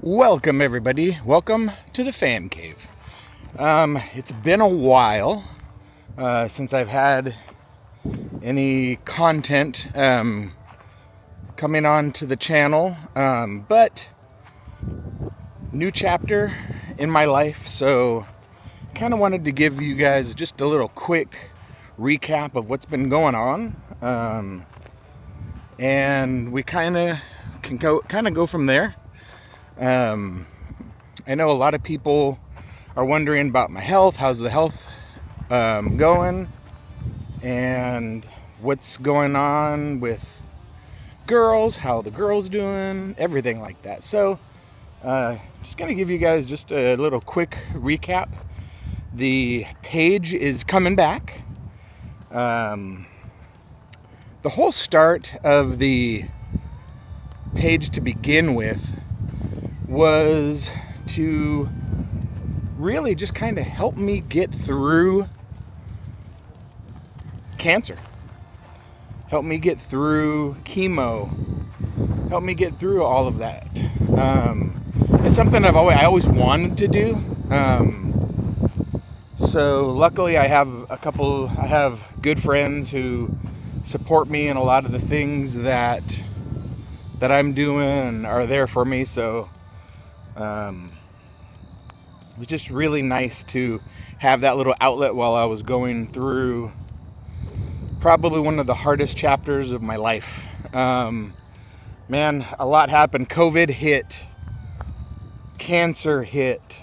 Welcome everybody. Welcome to the Fan Cave. It's been a while since I've had any content coming on to the channel, but new chapter in my life, so kind of wanted to give you guys just a little quick recap of what's been going on, and we kind of can go from there. I know a lot of people are wondering about my health. How's the health going, and what's going on with girls, how the girls doing, everything like that. So just gonna give you guys just a little quick recap. The page is coming back. The whole start of the page to begin with was to really just kind of help me get through cancer, help me get through chemo, help me get through all of that. It's something I always wanted to do. So luckily I have good friends who support me in a lot of the things that I'm doing and are there for me. So it was just really nice to have that little outlet while I was going through probably one of the hardest chapters of my life. Man, a lot happened. COVID hit, cancer hit,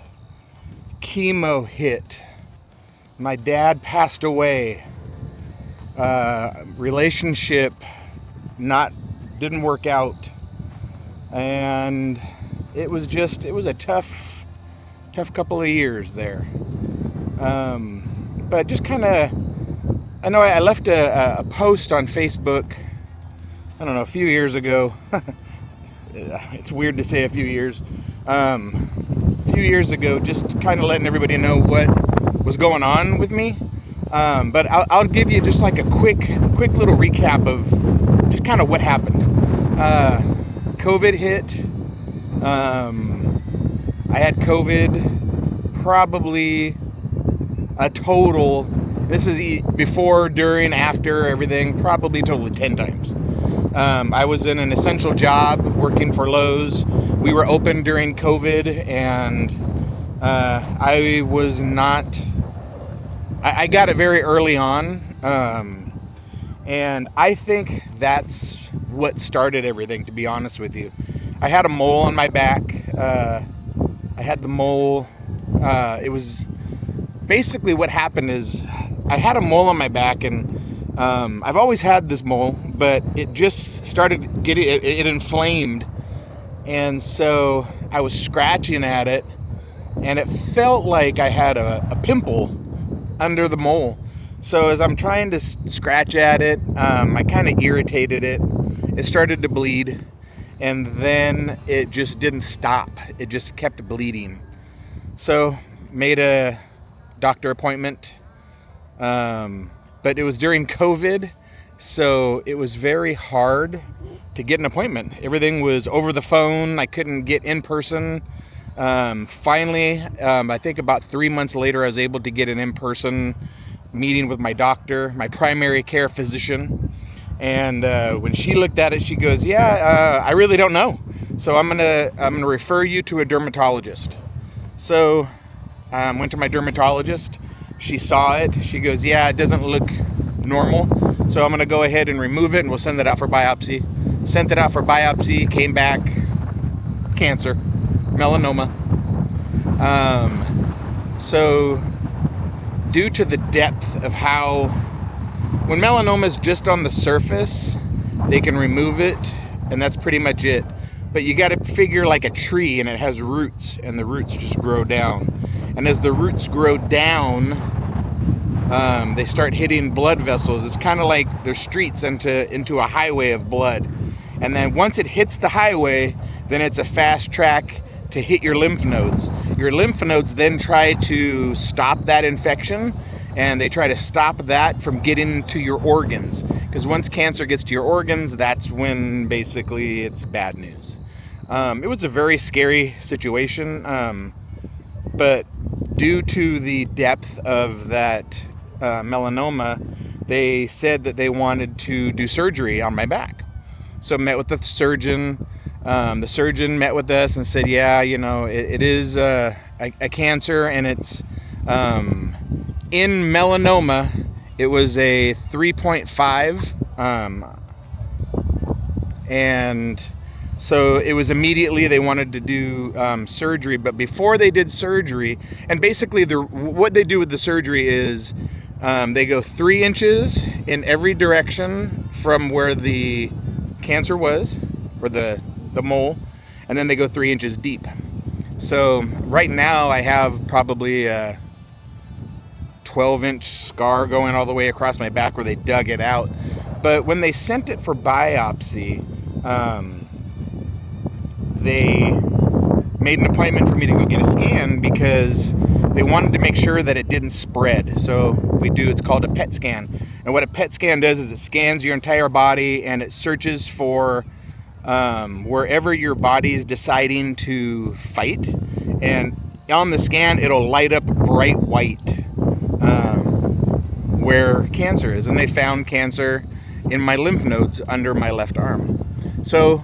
chemo hit, my dad passed away, relationship didn't work out, and it was a tough couple of years there. But just kind of, I know I left a post on Facebook, I don't know, a few years ago. It's weird to say a few years. A few years ago, just kind of letting everybody know what was going on with me. But I'll give you just like a quick little recap of just kind of what happened. COVID hit. I had COVID probably a total, this is before, during, after, everything, probably a total of 10 times. I was in an essential job working for Lowe's. We were open during COVID, and I got it very early on, and I think that's what started everything, to be honest with you. I had a mole on my back. I had the mole. It was basically what happened is I had a mole on my back, and I've always had this mole, but it just started getting, it inflamed. And so I was scratching at it, and it felt like I had a pimple under the mole. So as I'm trying to scratch at it, I kind of irritated it. It started to bleed. And then it just didn't stop. It just kept bleeding. So made a doctor appointment. But it was during COVID, so it was very hard to get an appointment. Everything was over the phone. I couldn't get in person. Finally, I think about 3 months later, I was able to get an in-person meeting with my doctor, my primary care physician. And when she looked at it, she goes, I really don't know. So I'm gonna refer you to a dermatologist. So went to my dermatologist. She saw it. She goes, it doesn't look normal. So I'm gonna go ahead and remove it, and we'll send it out for biopsy. Sent it out for biopsy, came back, cancer, melanoma. So due to the depth of how, when melanoma is just on the surface, they can remove it, and that's pretty much it. But you got to figure like a tree, and it has roots, and the roots just grow down. And as the roots grow down, they start hitting blood vessels. It's kind of like their streets into a highway of blood. And then once it hits the highway, then it's a fast track to hit your lymph nodes. Your lymph nodes then try to stop that infection, and they try to stop that from getting to your organs. Because once cancer gets to your organs, that's when basically it's bad news. It was a very scary situation, but due to the depth of that melanoma, they said that they wanted to do surgery on my back. So I met with the surgeon. The surgeon met with us and said, yeah, it is a cancer, and it's in melanoma. It was a 3.5, and so it was immediately they wanted to do surgery. But before they did surgery, and basically what they do with the surgery is they go 3 inches in every direction from where the cancer was, or the mole, and then they go 3 inches deep. So right now I have probably a 12-inch scar going all the way across my back where they dug it out. But when they sent it for biopsy, they made an appointment for me to go get a scan because they wanted to make sure that it didn't spread. So it's called a PET scan. And what a PET scan does is it scans your entire body, and it searches for wherever your body is deciding to fight. And on the scan, it'll light up bright white where cancer is. And they found cancer in my lymph nodes under my left arm. So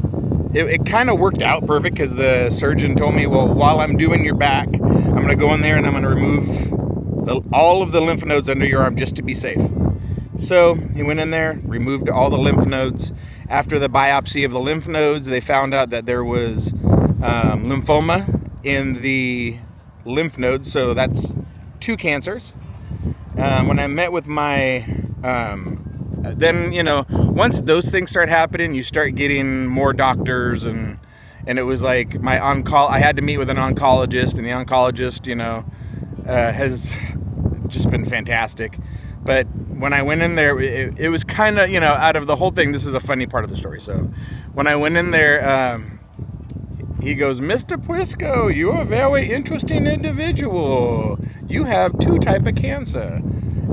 it kind of worked out perfect, because the surgeon told me, well, while I'm doing your back, I'm going to go in there and I'm going to remove all of the lymph nodes under your arm just to be safe. So he went in there, removed all the lymph nodes. After the biopsy of the lymph nodes, they found out that there was lymphoma in the lymph nodes. So that's 2 cancers. When I met with my then once those things start happening, you start getting more doctors, and it was like I had to meet with an oncologist, and the oncologist has just been fantastic. But when I went in there, it was kind of, out of the whole thing, this is a funny part of the story. So when I went in there, he goes, Mr. Puisco, you're a very interesting individual. You have 2 types of cancer.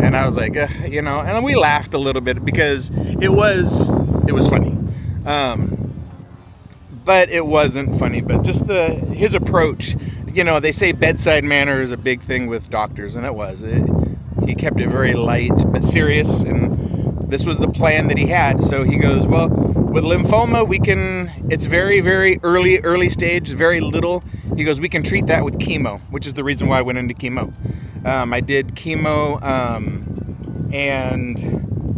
And I was like, and we laughed a little bit because it was funny. But it wasn't funny, but just his approach. They say bedside manner is a big thing with doctors, and it was. He kept it very light but serious, and this was the plan that he had. So he goes, well, with lymphoma, it's very, very early stage, very little. He goes, we can treat that with chemo, which is the reason why I went into chemo. I did chemo, and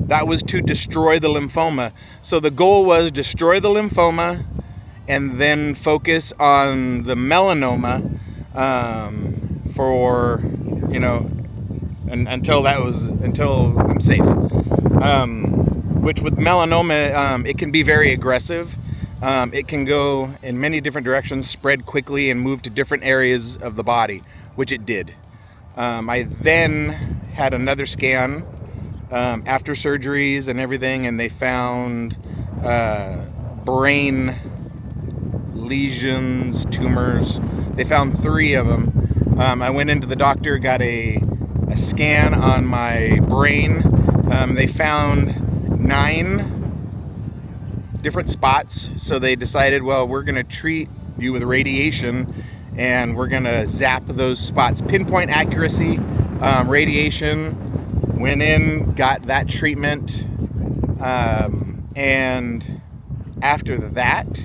that was to destroy the lymphoma. So the goal was destroy the lymphoma and then focus on the melanoma for, until I'm safe. Which with melanoma, it can be very aggressive. It can go in many different directions, spread quickly, and move to different areas of the body, which it did. I then had another scan after surgeries and everything, and they found brain lesions, tumors. They found 3 of them. I went into the doctor, got a scan on my brain. They found 9 different spots. So they decided, well, we're going to treat you with radiation, and we're going to zap those spots. Pinpoint accuracy, radiation. Went in, got that treatment. And after that,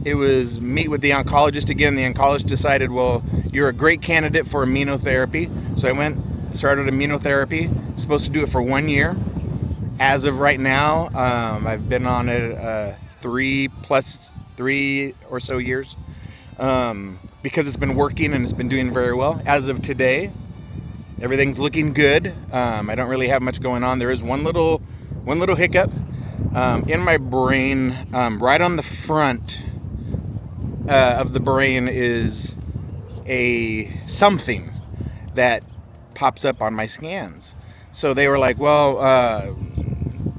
it was meet with the oncologist again. The oncologist decided, well, you're a great candidate for immunotherapy. So I went, started immunotherapy. Supposed to do it for 1 year. As of right now, I've been on it 3 or so years, because it's been working and it's been doing very well. As of today, everything's looking good. I don't really have much going on. There is one little hiccup in my brain. Right on the front of the brain is something that pops up on my scans. So they were like, well,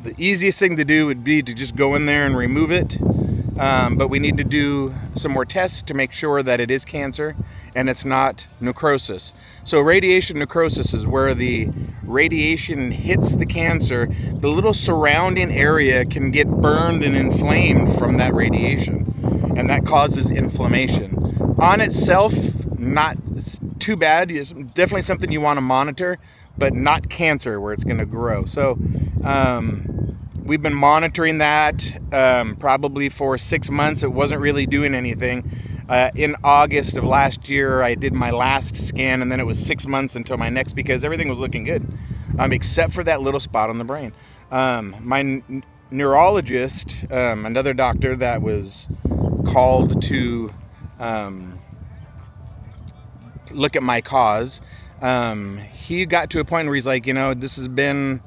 the easiest thing to do would be to just go in there and remove it. But we need to do some more tests to make sure that it is cancer and it's not necrosis. So radiation necrosis is where the radiation hits the cancer. The little surrounding area can get burned and inflamed from that radiation. and that causes inflammation. On itself, not too bad. It's definitely something you want to monitor, but not cancer where it's going to grow. So we've been monitoring that probably for 6 months. It wasn't really doing anything. In August of last year, I did my last scan, and then it was 6 months until my next, because everything was looking good, except for that little spot on the brain. My neurologist, another doctor that was called to look at my cause, he got to a point where he's like, this has been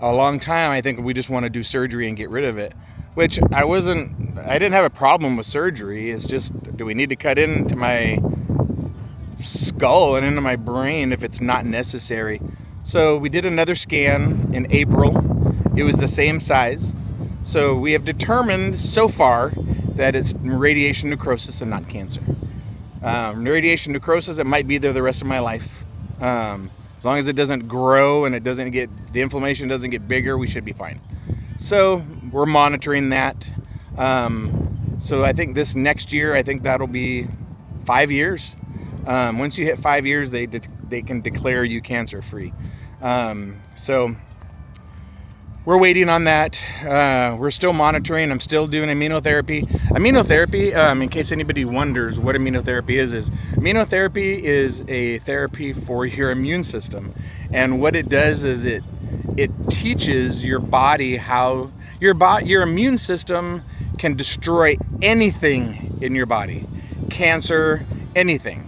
a long time. I think we just want to do surgery and get rid of it. Which I didn't have a problem with surgery. It's just, do we need to cut into my skull and into my brain if it's not necessary? So we did another scan in April. It was the same size. So we have determined so far that it's radiation necrosis and not cancer. Radiation necrosis, it might be there the rest of my life. As long as it doesn't grow and the inflammation doesn't get bigger, we should be fine. So we're monitoring that. So I think this next year, I think that'll be 5 years. Once you hit 5 years, they can declare you cancer free. So we're waiting on that. We're still monitoring. I'm still doing immunotherapy. Immunotherapy, in case anybody wonders what immunotherapy is immunotherapy is a therapy for your immune system. And what it does is it teaches your body how your immune system can destroy anything in your body, cancer, anything.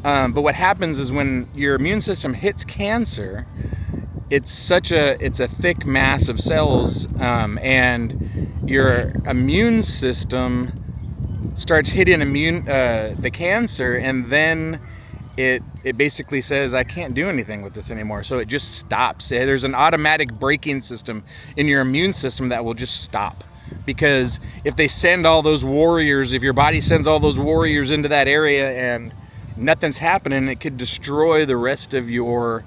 But what happens is when your immune system hits cancer, it's a thick mass of cells, and your immune system starts hitting the cancer, and then it basically says, I can't do anything with this anymore. So it just stops. There's an automatic braking system in your immune system that will just stop. Because if they send all those warriors, if your body sends all those warriors into that area and nothing's happening, it could destroy the rest of your,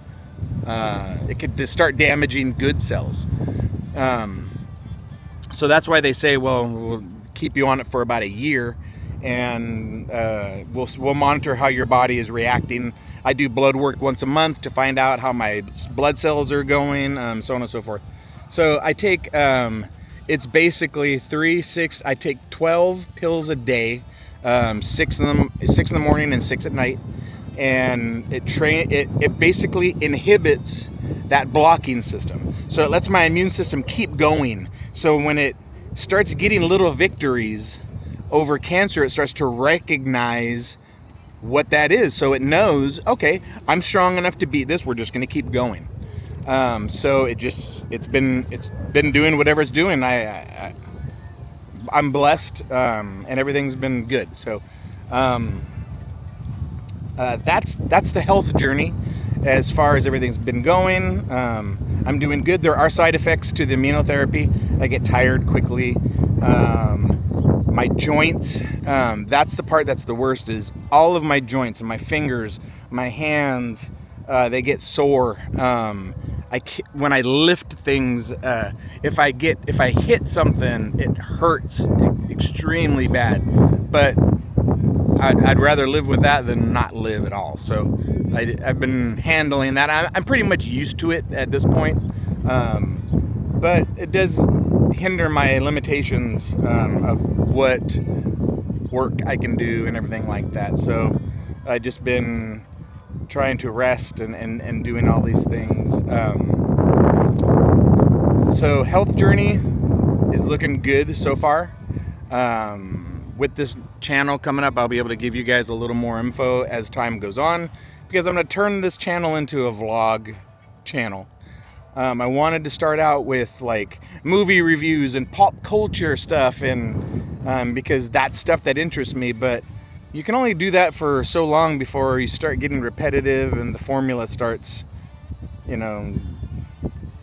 it could start damaging good cells. So that's why they say, well, we'll keep you on it for about a year, and we'll monitor how your body is reacting. I do blood work once a month to find out how my blood cells are going, so on and so forth. So I take, it's basically I take 12 pills a day, 6 in the morning and 6 at night. And it basically inhibits that blocking system. So it lets my immune system keep going. So when it starts getting little victories over cancer, it starts to recognize what that is. So it knows, okay, I'm strong enough to beat this. We're just going to keep going. So it's been doing whatever it's doing. I'm blessed, and everything's been good. So that's the health journey as far as everything's been going. I'm doing good. There are side effects to the immunotherapy. I get tired quickly. My joints, that's the part that's the worst, is all of my joints and my fingers, my hands, they get sore. When I lift things, if I hit something, it hurts extremely bad. But I'd rather live with that than not live at all. So I've been handling that. I'm pretty much used to it at this point. But it does hinder my limitations of what work I can do and everything like that. So I've just been trying to rest and doing all these things. So health journey is looking good so far. With this channel coming up, I'll be able to give you guys a little more info as time goes on, because I'm going to turn this channel into a vlog channel. I wanted to start out with like movie reviews and pop culture stuff, and because that's stuff that interests me, but you can only do that for so long before you start getting repetitive and the formula starts,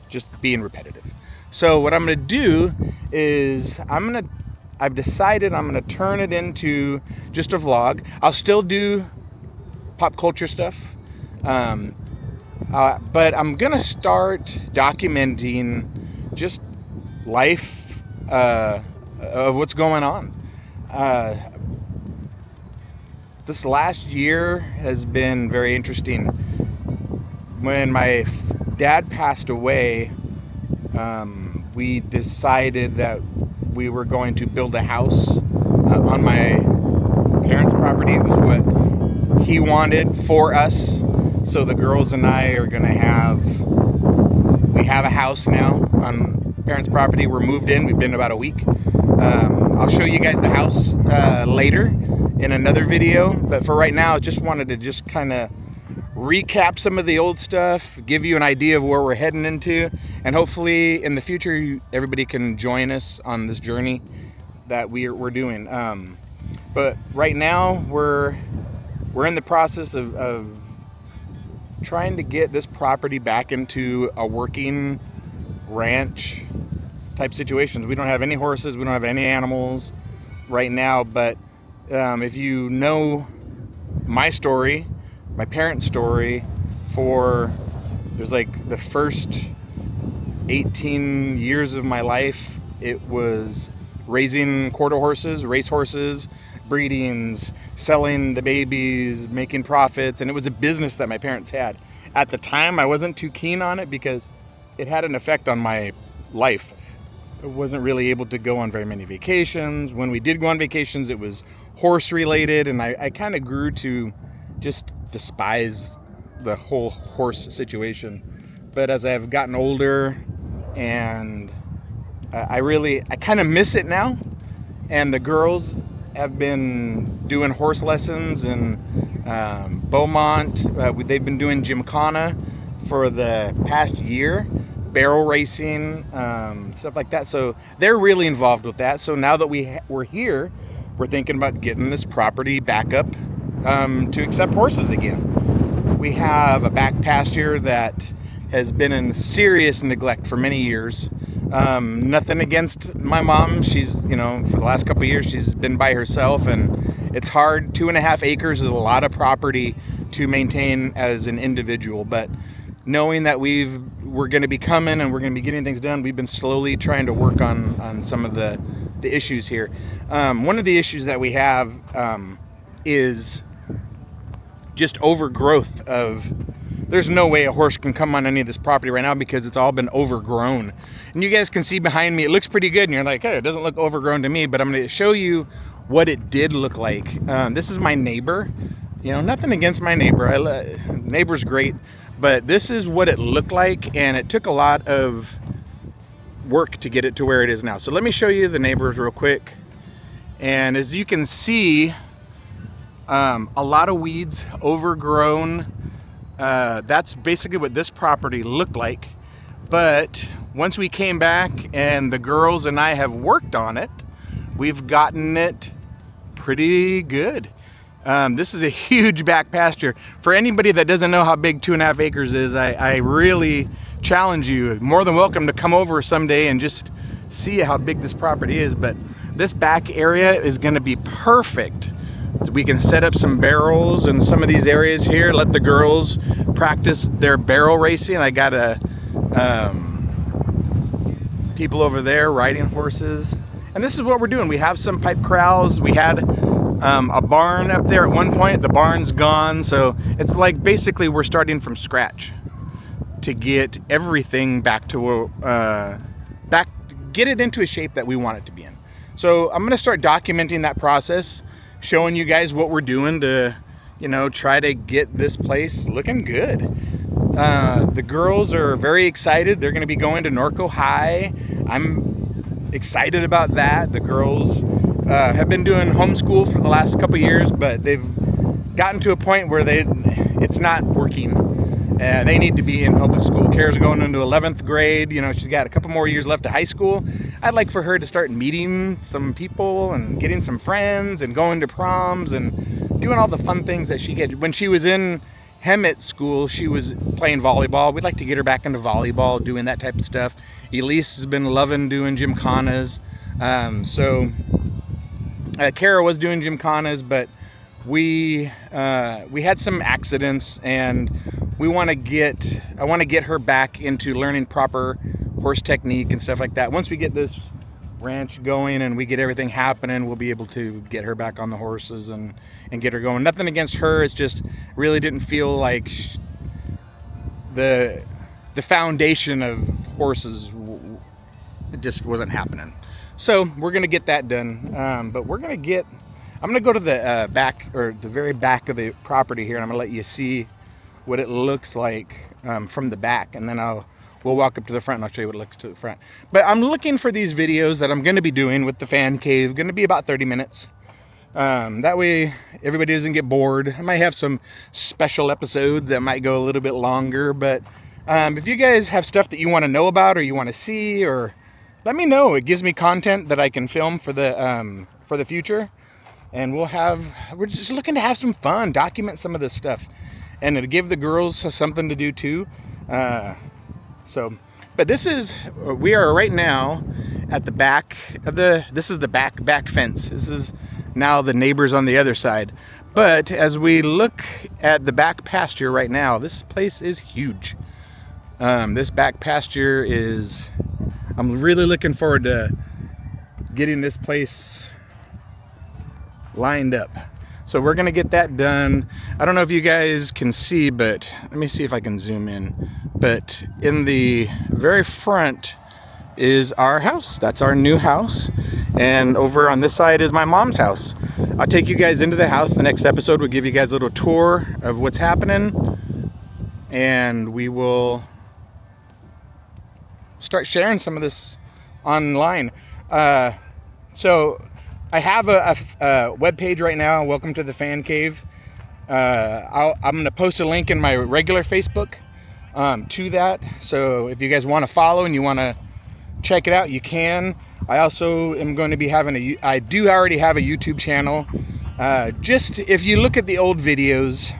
just being repetitive. So what I'm going to do is I've decided I'm going to turn it into just a vlog. I'll still do pop culture stuff, but I'm going to start documenting just life of what's going on. This last year has been very interesting. When my dad passed away, we decided that we were going to build a house on my parents' property. It was what he wanted for us. So the girls and I are going to we have a house now on parents' property. We're moved in. We've been about a week. I'll show you guys the house later in another video. But for right now, I just wanted to just kind of recap some of the old stuff, give you an idea of where we're heading into, and hopefully in the future everybody can join us on this journey that we're doing. But right now we're in the process of trying to get this property back into a working ranch type situations. We don't have any horses, we don't have any animals right now, but if you know my story, my parents' story, there's like the first 18 years of my life, it was raising quarter horses, race horses, breedings, selling the babies, making profits, and it was a business that my parents had. At the time, I wasn't too keen on it because it had an effect on my life. I wasn't really able to go on very many vacations. When we did go on vacations, it was horse related, and I kind of grew to just despise the whole horse situation. But as I've gotten older, and I kind of miss it now, and the girls have been doing horse lessons in Beaumont. They've been doing Gymkhana for the past year, barrel racing, stuff like that. So they're really involved with that. So now that we're here, we're thinking about getting this property back up to accept horses again. We have a back pasture that has been in serious neglect for many years. Nothing against my mom. She's, for the last couple of years, she's been by herself, and it's hard. 2.5 acres is a lot of property to maintain as an individual. But knowing that we're going to be coming and we're going to be getting things done, we've been slowly trying to work on some of the issues here. One of the issues that we have is just overgrowth of. There's no way a horse can come on any of this property right now because it's all been overgrown. And you guys can see behind me, it looks pretty good. And you're like, hey, it doesn't look overgrown to me, but I'm going to show you what it did look like. This is my neighbor. Nothing against my neighbor. Neighbor's great, but this is what it looked like. And it took a lot of work to get it to where it is now. So let me show you the neighbors real quick. And as you can see, a lot of weeds, overgrown. That's basically what this property looked like. But once we came back and the girls and I have worked on it, we've gotten it pretty good. This is a huge back pasture. For anybody that doesn't know how big 2.5 acres is, I really challenge you. More than welcome to come over someday and just see how big this property is. But this back area is going to be perfect. We can set up some barrels in some of these areas here, let the girls practice their barrel racing. I got people over there riding horses. And this is what we're doing. We have some pipe corrals. We had a barn up there at one point. The barn's gone. So it's like basically we're starting from scratch to get everything back to get it into a shape that we want it to be in. So I'm going to start documenting that process, showing you guys what we're doing to, try to get this place looking good. The girls are very excited. They're going to be going to Norco High. I'm excited about that. The girls have been doing homeschool for the last couple years, but they've gotten to a point where it's not working. They need to be in public school. Kara's going into 11th grade. She's got a couple more years left of high school. I'd like for her to start meeting some people and getting some friends and going to proms and doing all the fun things that she did. When she was in Hemet school, she was playing volleyball. We'd like to get her back into volleyball, doing that type of stuff. Elise has been loving doing gymkhanas. Kara was doing gymkhanas, but we had some accidents, and I want to get her back into learning proper horse technique and stuff like that. Once we get this ranch going and we get everything happening, we'll be able to get her back on the horses and get her going. Nothing against her, it's just really didn't feel like the foundation of horses, it just wasn't happening. So we're gonna get that done, but I'm gonna go to the back, or the very back of the property here, and I'm gonna let you see what it looks like from the back, and then we'll walk up to the front and I'll show you what it looks to the front. But I'm looking for these videos that I'm gonna be doing with the fan cave, gonna be about 30 minutes. That way everybody doesn't get bored. I might have some special episodes that might go a little bit longer, but if you guys have stuff that you want to know about or you want to see, or let me know. It gives me content that I can film for the future, and we're just looking to have some fun, document some of this stuff, and to give the girls something to do too. But we are right now at the back of this is the back fence. This is now the neighbors on the other side. But as we look at the back pasture right now, this place is huge. This back pasture I'm really looking forward to getting this place lined up. So we're gonna get that done. I don't know if you guys can see, but let me see if I can zoom in. But in the very front is our house. That's our new house. And over on this side is my mom's house. I'll take you guys into the house. The next episode will give you guys a little tour of what's happening, and we will start sharing some of this online. So I have a web page right now, Welcome to the Fan Cave. I'm going to post a link in my regular Facebook to that. So if you guys want to follow and you want to check it out, you can. I also am going to be I do already have a YouTube channel. Just if you look at the old videos,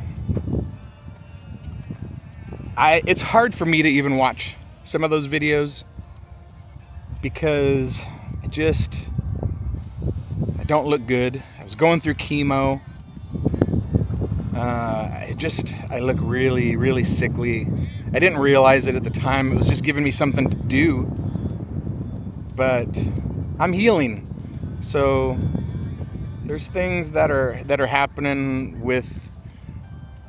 it's hard for me to even watch some of those videos because I don't look good. I was going through chemo. I look really, really sickly. I didn't realize it at the time. It was just giving me something to do. But I'm healing. So there's things that are happening with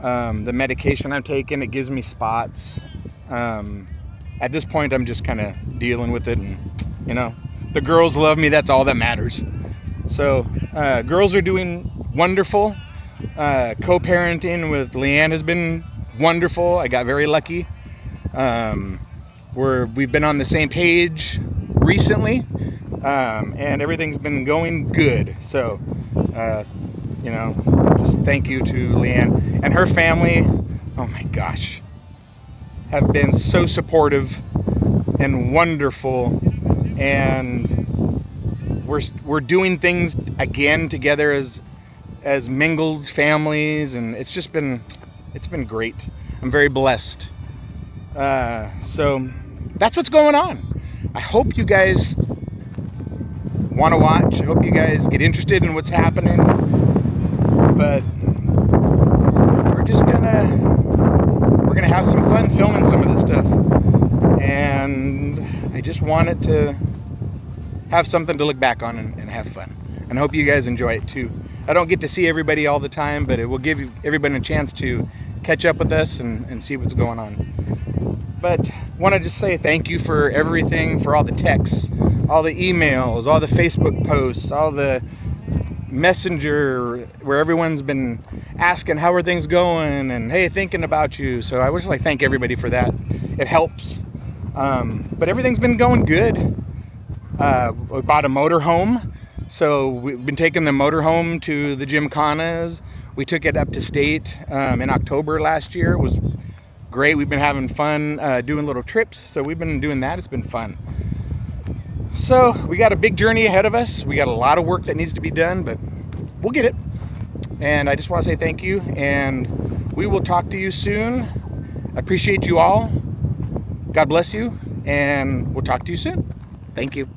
the medication I'm taking. It gives me spots. At this point, I'm just kind of dealing with it, and the girls love me. That's all that matters. So girls are doing wonderful. Co-parenting with Leanne has been wonderful. I got very lucky. We've been on the same page recently, and everything's been going good. So just thank you to Leanne and her family. Oh my gosh, have been so supportive and wonderful, and we're doing things again together as mingled families, and it's been great. I'm very blessed. So that's what's going on. I hope you guys want to watch. I hope you guys get interested in what's happening. But we're gonna have some fun filming some of this stuff, and I just wanted to have something to look back on and have fun, and I hope you guys enjoy it too. I don't get to see everybody all the time, but it will give everybody a chance to catch up with us and see what's going on. But want to just say thank you for everything, for all the texts, all the emails, all the Facebook posts, all the messenger where everyone's been asking how are things going and hey, thinking about you. So I would just thank everybody for that. It helps. But everything's been going good. We bought a motorhome. So we've been taking the motorhome to the Gymkhanas. We took it up to state in October last year. It was great. We've been having fun doing little trips. So we've been doing that. It's been fun. So we got a big journey ahead of us. We got a lot of work that needs to be done, but we'll get it. And I just want to say thank you, and we will talk to you soon. I appreciate you all. God bless you, and we'll talk to you soon. Thank you.